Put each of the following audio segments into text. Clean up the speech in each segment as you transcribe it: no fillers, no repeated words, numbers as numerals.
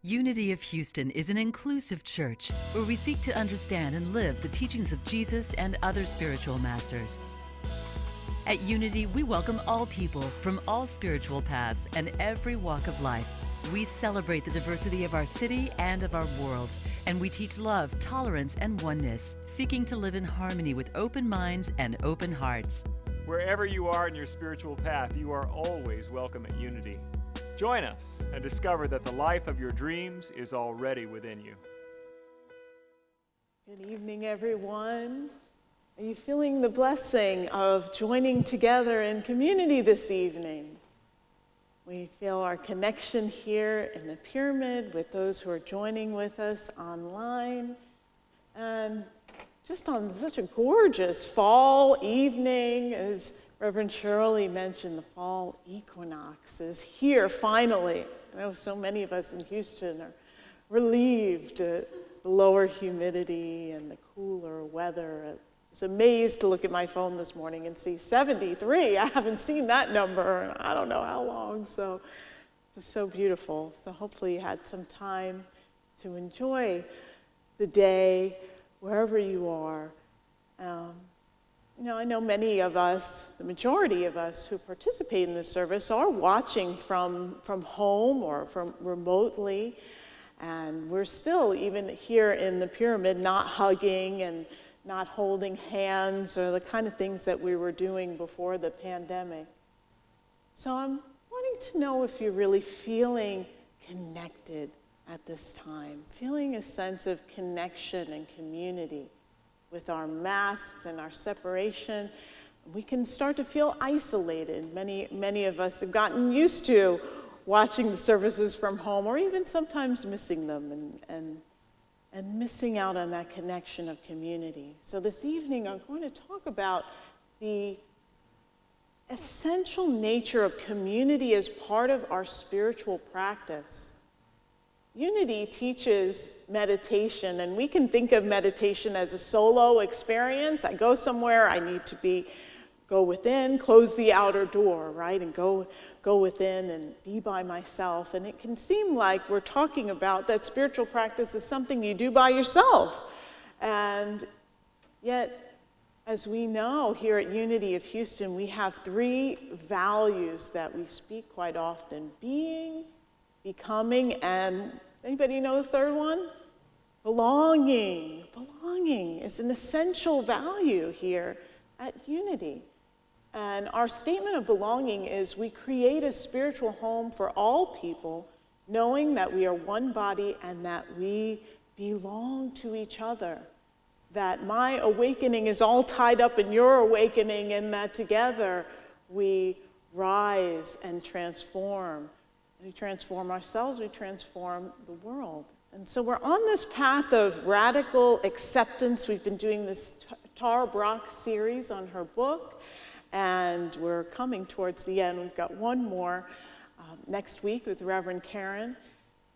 Unity of Houston is an inclusive church where we seek to understand and live the teachings of Jesus and other spiritual masters. At Unity, we welcome all people from all spiritual paths and every walk of life. We celebrate the diversity of our city and of our world, and we teach love, tolerance, and oneness, seeking to live in harmony with open minds and open hearts. Wherever you are in your spiritual path, you are always welcome at Unity. Join us and discover that the life of your dreams is already within you. Good evening, everyone. Are you feeling the blessing of joining together in community this evening? We feel our connection here in the pyramid with those who are joining with us online. And just on such a gorgeous fall evening, as Reverend Shirley mentioned, the fall equinox is here finally. I know so many of us in Houston are relieved at the lower humidity and the cooler weather. I was amazed to look at my phone this morning and see 73. I haven't seen that number in I don't know how long, so just so beautiful. So hopefully you had some time to enjoy the day wherever you are. I know many of us, the majority of us who participate in this service are watching from home or from remotely, and we're still, even here in the pyramid, not hugging and not holding hands or the kind of things that we were doing before the pandemic. So I'm wanting to know if you're really feeling connected at this time, feeling a sense of connection and community. With our masks and our separation, we can start to feel isolated. Many of us have gotten used to watching the services from home, or even sometimes missing them and missing out on that connection of community. So this evening, I'm going to talk about the essential nature of community as part of our spiritual practice. Unity teaches meditation, and we can think of meditation as a solo experience. I go somewhere, I need to go within, close the outer door, right? And go within and be by myself. And it can seem like we're talking about that spiritual practice is something you do by yourself. And yet, as we know here at Unity of Houston, we have three values that we speak quite often: being, becoming, and anybody know the third one? Belonging. Belonging is an essential value here at Unity. And our statement of belonging is we create a spiritual home for all people, knowing that we are one body and that we belong to each other. That my awakening is all tied up in your awakening, and that together we rise and transform. We transform ourselves, we transform the world. And so we're on this path of radical acceptance. We've been doing this Tara Brach series on her book, and we're coming towards the end. We've got one more next week with Reverend Karen.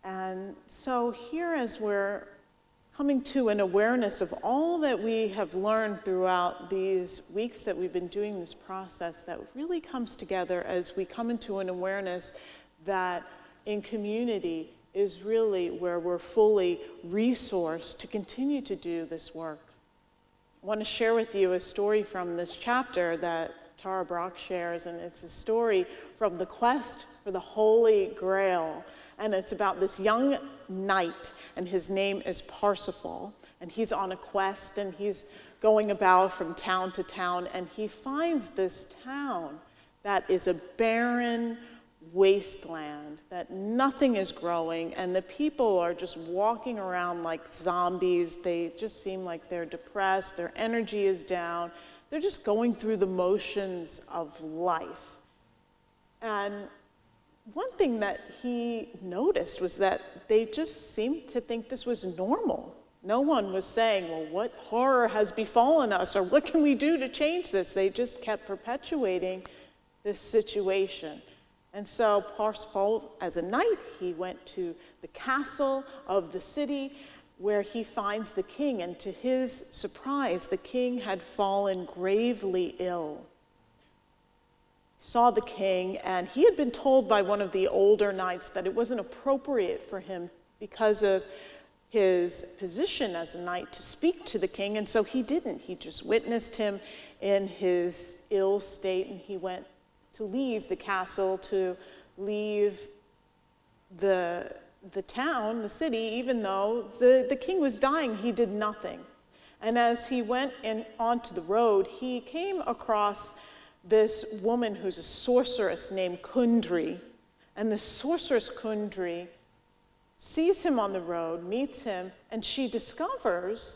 And so here, as we're coming to an awareness of all that we have learned throughout these weeks that we've been doing this process, that really comes together as we come into an awareness that in community is really where we're fully resourced to continue to do this work. I want to share with you a story from this chapter that Tara Brach shares, and it's a story from the quest for the Holy Grail. And it's about this young knight, and his name is Parsifal, and he's on a quest, and he's going about from town to town, and he finds this town that is a barren wasteland, that nothing is growing, and the people are just walking around like zombies. They just seem like they're depressed, their energy is down, they're just going through the motions of life. And one thing that he noticed was that they just seemed to think this was normal. No one was saying, well, what horror has befallen us, or what can we do to change this? They just kept perpetuating this situation. And so Parsifal, as a knight, he went to the castle of the city where he finds the king. And to his surprise, the king had fallen gravely ill. He saw the king, and he had been told by one of the older knights that it wasn't appropriate for him because of his position as a knight to speak to the king, and so he didn't. He just witnessed him in his ill state, and he went to leave the castle, to leave the town, the city, even though the king was dying. He did nothing. And as he went onto the road, he came across this woman who's a sorceress named Kundry. And the sorceress Kundry sees him on the road, meets him, and she discovers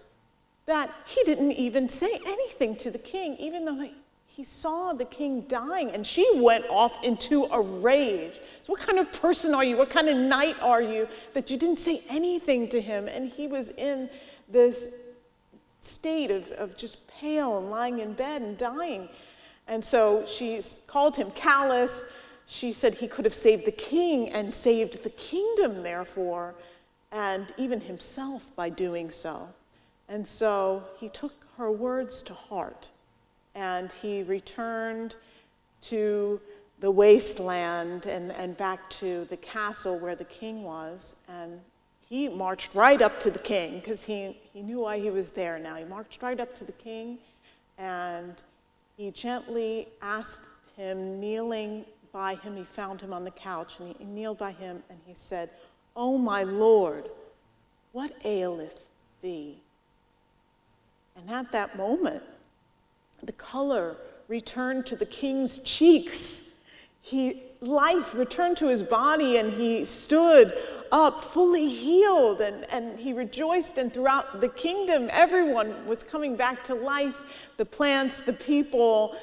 that he didn't even say anything to the king, even though he saw the king dying, and she went off into a rage. So what kind of person are you? What kind of knight are you that you didn't say anything to him? And he was in this state of just pale and lying in bed and dying. And so she called him callous. She said he could have saved the king and saved the kingdom, therefore, and even himself by doing so. And so he took her words to heart, and he returned to the wasteland and back to the castle where the king was, and he marched right up to the king, because he knew why he was there now. He marched right up to the king, and he gently asked him, kneeling by him, he found him on the couch, and he kneeled by him, and he said, "O my Lord, what aileth thee?" And at that moment, the color returned to the king's cheeks. Life returned to his body, and he stood up fully healed, and he rejoiced, and throughout the kingdom, everyone was coming back to life. The plants, the people,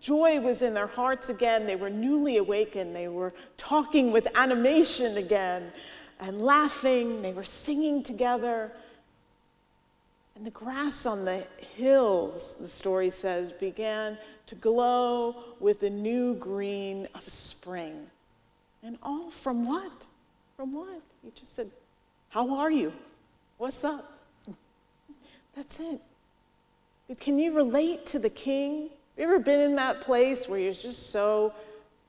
joy was in their hearts again. They were newly awakened. They were talking with animation again and laughing. They were singing together. And the grass on the hills, the story says, began to glow with the new green of spring. And all from what? From what? He just said, "How are you? What's up?" That's it. But can you relate to the king? Have you ever been in that place where you're just so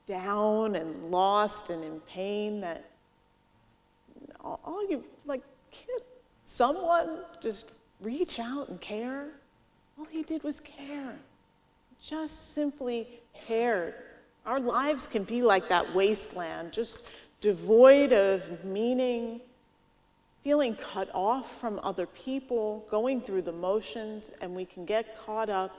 down and lost and in pain that all you, like, can't someone just reach out and care? All he did was care. Just simply cared. Our lives can be like that wasteland, just devoid of meaning, feeling cut off from other people, going through the motions, and we can get caught up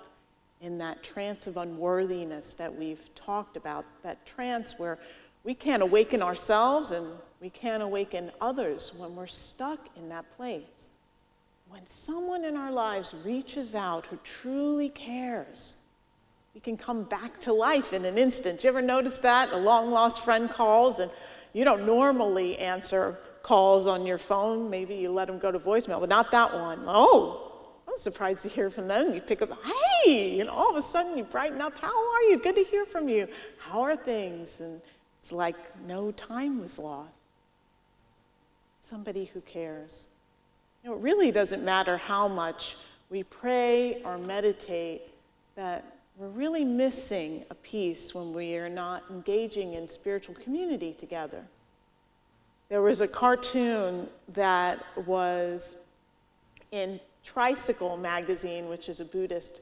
in that trance of unworthiness that we've talked about, that trance where we can't awaken ourselves and we can't awaken others when we're stuck in that place. When someone in our lives reaches out who truly cares, we can come back to life in an instant. You ever notice that? A long-lost friend calls, and you don't normally answer calls on your phone. Maybe you let them go to voicemail, but not that one. Oh, I was surprised to hear from them. You pick up, "Hey," and all of a sudden you brighten up. "How are you? Good to hear from you. How are things?" And it's like no time was lost. Somebody who cares. You know, it really doesn't matter how much we pray or meditate, that we're really missing a piece when we are not engaging in spiritual community together. There was a cartoon that was in Tricycle magazine, which is a Buddhist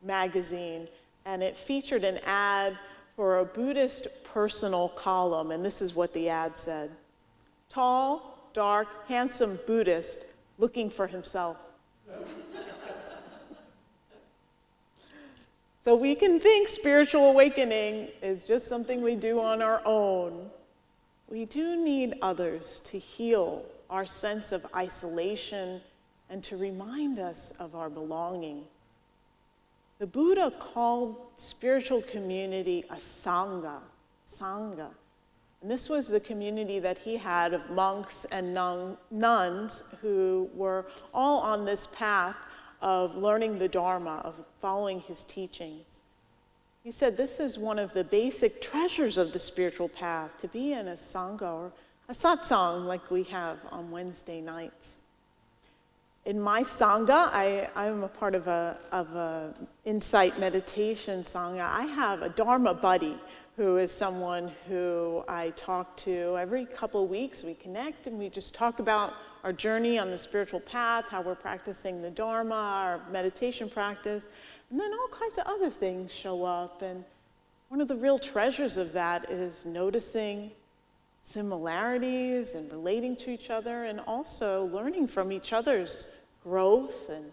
magazine, and it featured an ad for a Buddhist personal column, and this is what the ad said: "Tall, dark, handsome Buddhist looking for himself." So we can think spiritual awakening is just something we do on our own. We do need others to heal our sense of isolation and to remind us of our belonging. The Buddha called spiritual community a sangha. And this was the community that he had of monks and nuns who were all on this path of learning the Dharma, of following his teachings. He said this is one of the basic treasures of the spiritual path, to be in a sangha or a satsang like we have on Wednesday nights. In my sangha, I'm a part of a insight meditation sangha. I have a Dharma buddy who is someone who I talk to every couple of weeks. We connect and we just talk about our journey on the spiritual path, how we're practicing the Dharma, our meditation practice, and then all kinds of other things show up. And one of the real treasures of that is noticing similarities and relating to each other, and also learning from each other's growth and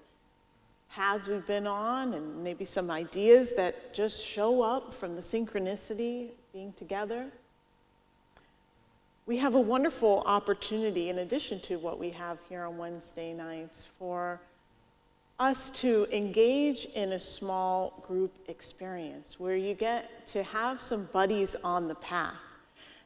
paths we've been on, and maybe some ideas that just show up from the synchronicity of being together. We have a wonderful opportunity, in addition to what we have here on Wednesday nights, for us to engage in a small group experience where you get to have some buddies on the path.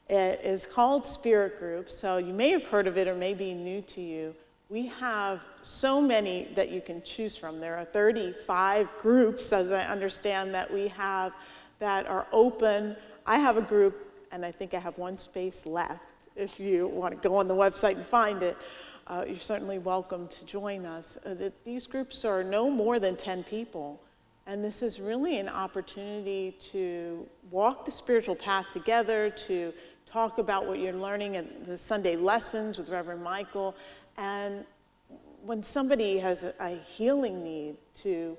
It is called Spirit Group, so you may have heard of it or may be new to you. We have so many that you can choose from. There are 35 groups, as I understand, that we have that are open. I have a group, and I think I have one space left. If you want to go on the website and find it, you're certainly welcome to join us. These groups are no more than 10 people, and this is really an opportunity to walk the spiritual path together, to talk about what you're learning in the Sunday lessons with Reverend Michael. And when somebody has a healing need, to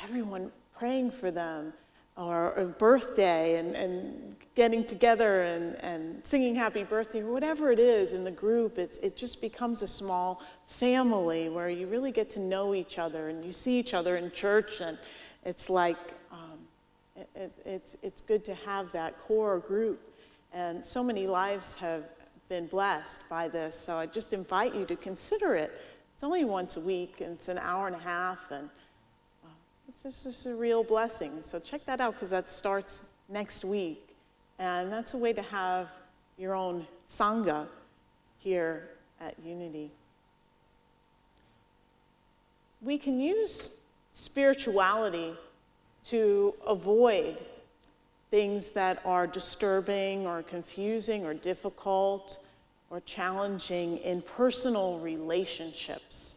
everyone praying for them, or a birthday and getting together and singing happy birthday, or whatever it is in the group, it just becomes a small family where you really get to know each other, and you see each other in church, and it's like, it's good to have that core group. And so many lives have been blessed by this, so I just invite you to consider it. It's only once a week, and it's an hour and a half, and it's just a real blessing. So check that out, because that starts next week, and that's a way to have your own Sangha here at Unity. We can use spirituality to avoid things that are disturbing or confusing or difficult or challenging in personal relationships.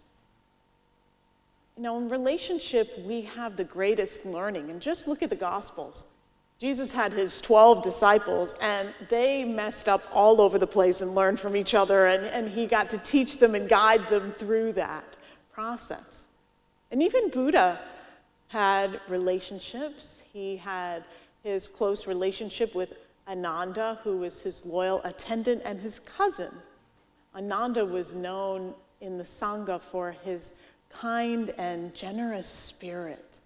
You know, in relationship, we have the greatest learning. And just look at the Gospels. Jesus had his 12 disciples, and they messed up all over the place and learned from each other, and he got to teach them and guide them through that process. And even Buddha had relationships. He had his close relationship with Ananda, who was his loyal attendant and his cousin. Ananda was known in the Sangha for his kind and generous spirit.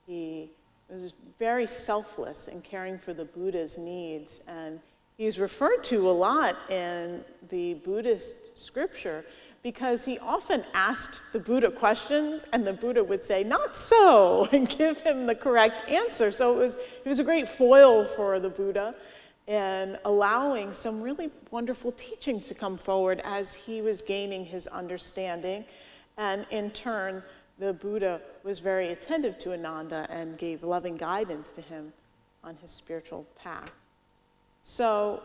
He was very selfless in caring for the Buddha's needs, and he's referred to a lot in the Buddhist scripture because he often asked the Buddha questions, and the Buddha would say, "Not so," and give him the correct answer. So it was a great foil for the Buddha in allowing some really wonderful teachings to come forward as he was gaining his understanding. And in turn, the Buddha was very attentive to Ananda and gave loving guidance to him on his spiritual path. So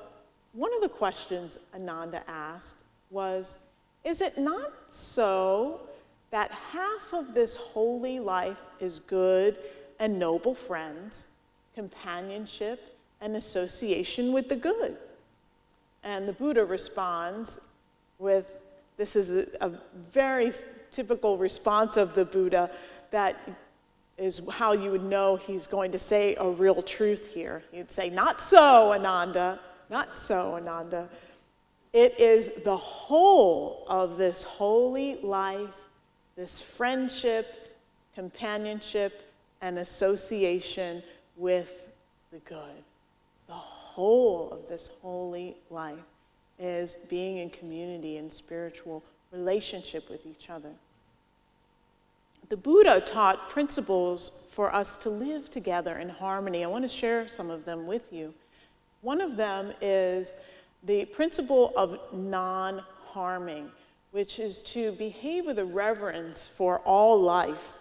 one of the questions Ananda asked was, is it not so that half of this holy life is good and noble friends, companionship, and association with the good? And the Buddha responds with, this is a very typical response of the Buddha that is how you would know he's going to say a real truth here. He'd say, "Not so, Ananda, not so, Ananda. It is the whole of this holy life, this friendship, companionship, and association with the good. The whole of this holy life is being in community and spiritual relationship with each other." The Buddha taught principles for us to live together in harmony. I want to share some of them with you. One of them is the principle of non-harming, which is to behave with a reverence for all life.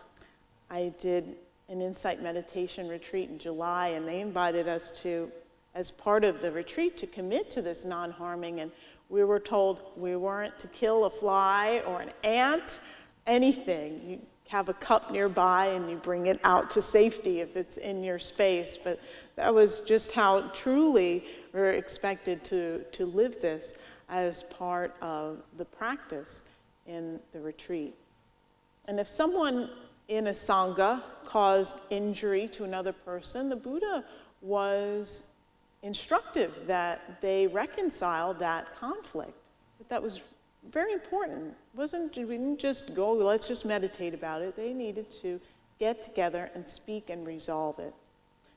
I did an insight meditation retreat in July, and they invited us to, as part of the retreat, to commit to this non-harming, and we were told we weren't to kill a fly or an ant, anything. You have a cup nearby and you bring it out to safety if it's in your space, but That was just how truly we're expected to live this as part of the practice in the retreat. And if someone in a sangha caused injury to another person, the Buddha was instructive that they reconcile that conflict. That was very important. We didn't just go, let's just meditate about it. They needed to get together and speak and resolve it.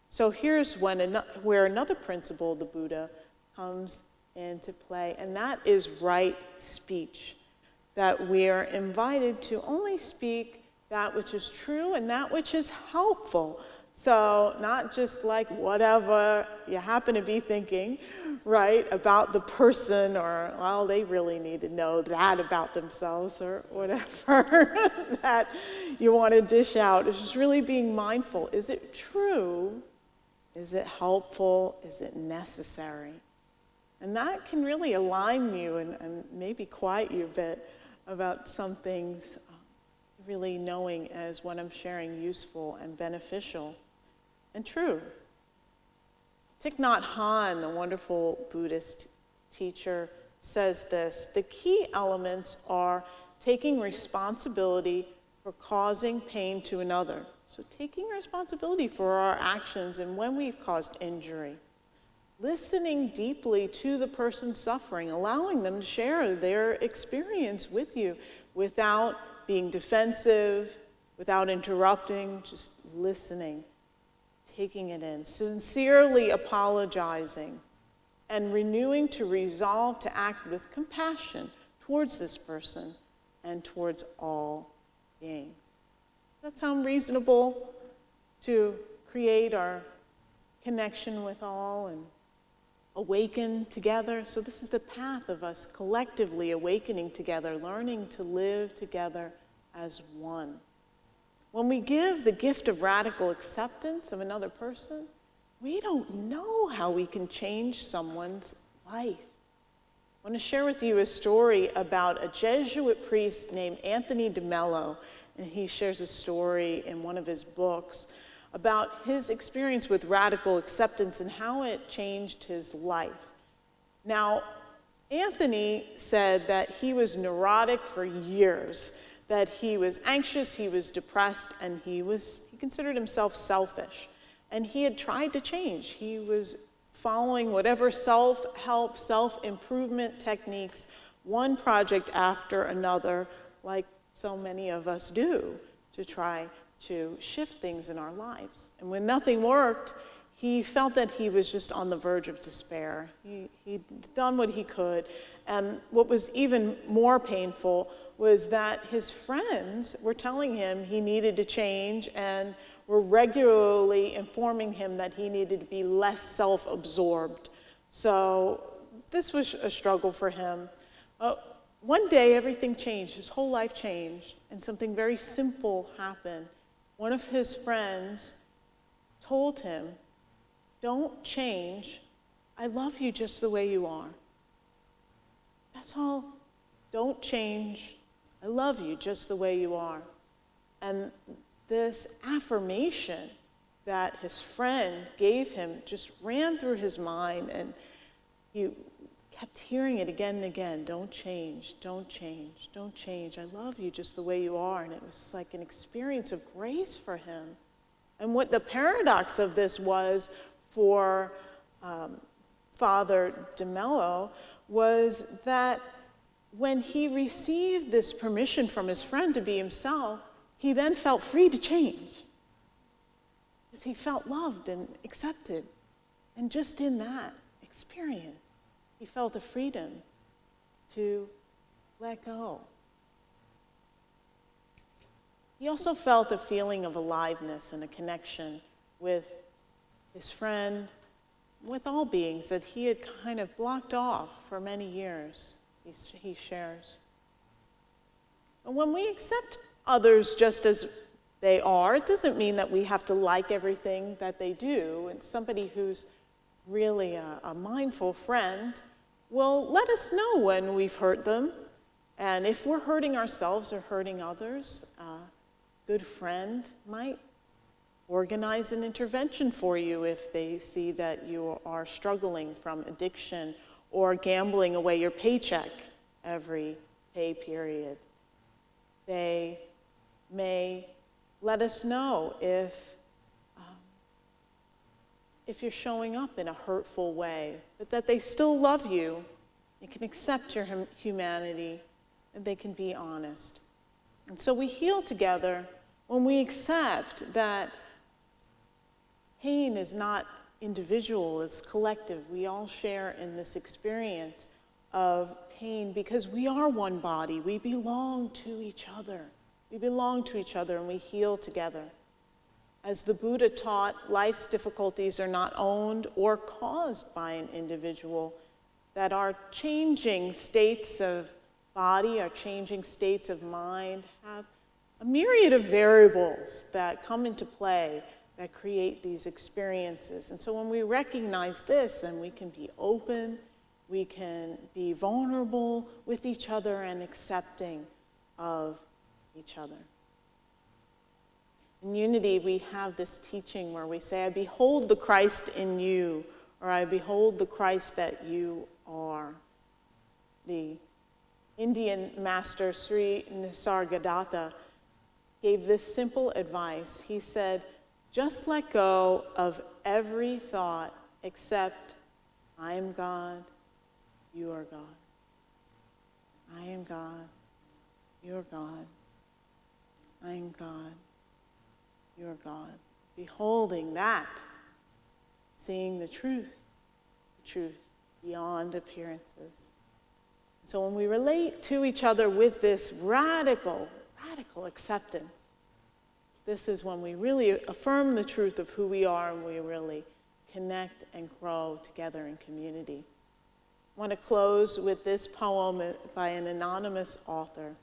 So here's where another principle of the Buddha comes into play, and that is right speech. That we are invited to only speak that which is true and that which is helpful. So not just like whatever you happen to be thinking, right, about the person, or, well, they really need to know that about themselves, or whatever that you want to dish out. It's just really being mindful. Is it true? Is it helpful? Is it necessary? And that can really align you and maybe quiet you a bit about some things, really knowing as what I'm sharing useful and beneficial and true. Thich Nhat Hanh, the wonderful Buddhist teacher, says this: the key elements are taking responsibility for causing pain to another. So taking responsibility for our actions and when we've caused injury. Listening deeply to the person suffering, allowing them to share their experience with you without being defensive, without interrupting, just listening, taking it in, sincerely apologizing, and renewing to resolve to act with compassion towards this person and towards all beings. Does that sound reasonable to create our connection with all and awaken together? So this is the path of us collectively awakening together, learning to live together as one. When we give the gift of radical acceptance of another person, we don't know how we can change someone's life. I want to share with you a story about a Jesuit priest named Anthony de Mello, and he shares a story in one of his books about his experience with radical acceptance and how it changed his life. Now, Anthony said that he was neurotic for years, that he was anxious, he was depressed, and he considered himself selfish. And he had tried to change. He was following whatever self-help, self-improvement techniques, one project after another, like so many of us do, to try to shift things in our lives. And when nothing worked, he felt that he was just on the verge of despair. He'd done what he could, and what was even more painful was that his friends were telling him he needed to change and were regularly informing him that he needed to be less self-absorbed. So this was a struggle for him. One day, everything changed. His whole life changed, and something very simple happened. One of his friends told him, "Don't change. I love you just the way you are. That's all. Don't change. I love you just the way you are." And this affirmation that his friend gave him just ran through his mind, and he kept hearing it again and again. Don't change, don't change, don't change. I love you just the way you are. And it was like an experience of grace for him. And what the paradox of this was for Father de Mello was that when he received this permission from his friend to be himself, he then felt free to change. Because he felt loved and accepted. And just in that experience, he felt a freedom to let go. He also felt a feeling of aliveness and a connection with his friend, with all beings that he had kind of blocked off for many years, he shares. And when we accept others just as they are, it doesn't mean that we have to like everything that they do. And somebody who's really a mindful friend will let us know when we've hurt them. And if we're hurting ourselves or hurting others, a good friend might organize an intervention for you if they see that you are struggling from addiction or gambling away your paycheck every pay period. They may let us know if you're showing up in a hurtful way, but that they still love you, they can accept your humanity, and they can be honest. And so we heal together when we accept that pain is not individual, it's collective. We all share in this experience of pain because we are one body. We belong to each other. We belong to each other and we heal together. As the Buddha taught, life's difficulties are not owned or caused by an individual, that our changing states of body, our changing states of mind have a myriad of variables that come into play that create these experiences. And so when we recognize this, then we can be open, we can be vulnerable with each other and accepting of each other. In Unity, we have this teaching where we say, I behold the Christ in you, or I behold the Christ that you are. The Indian master Sri Nisargadatta gave this simple advice. He said, just let go of every thought except, I am God, you are God. I am God, you are God. I am God, you are God. Beholding that, seeing the truth beyond appearances. So when we relate to each other with this radical acceptance, this is when we really affirm the truth of who we are and we really connect and grow together in community. I want to close with this poem by an anonymous author.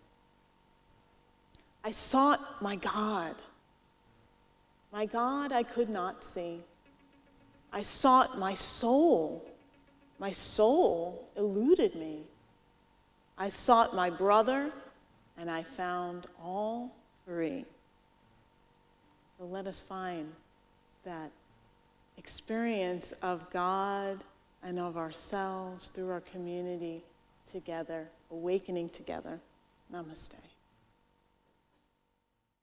I sought my God I could not see. I sought my soul eluded me. I sought my brother, and I found all three. So let us find that experience of God and of ourselves through our community together, awakening together. Namaste.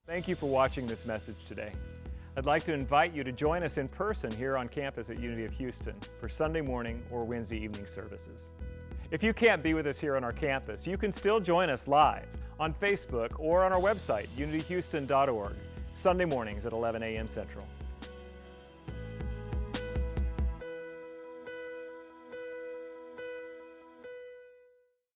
Thank you for watching this message today. I'd like to invite you to join us in person here on campus at Unity of Houston for Sunday morning or Wednesday evening services. If you can't be with us here on our campus, you can still join us live on Facebook or on our website, unityhouston.org, Sunday mornings at 11 a.m. Central.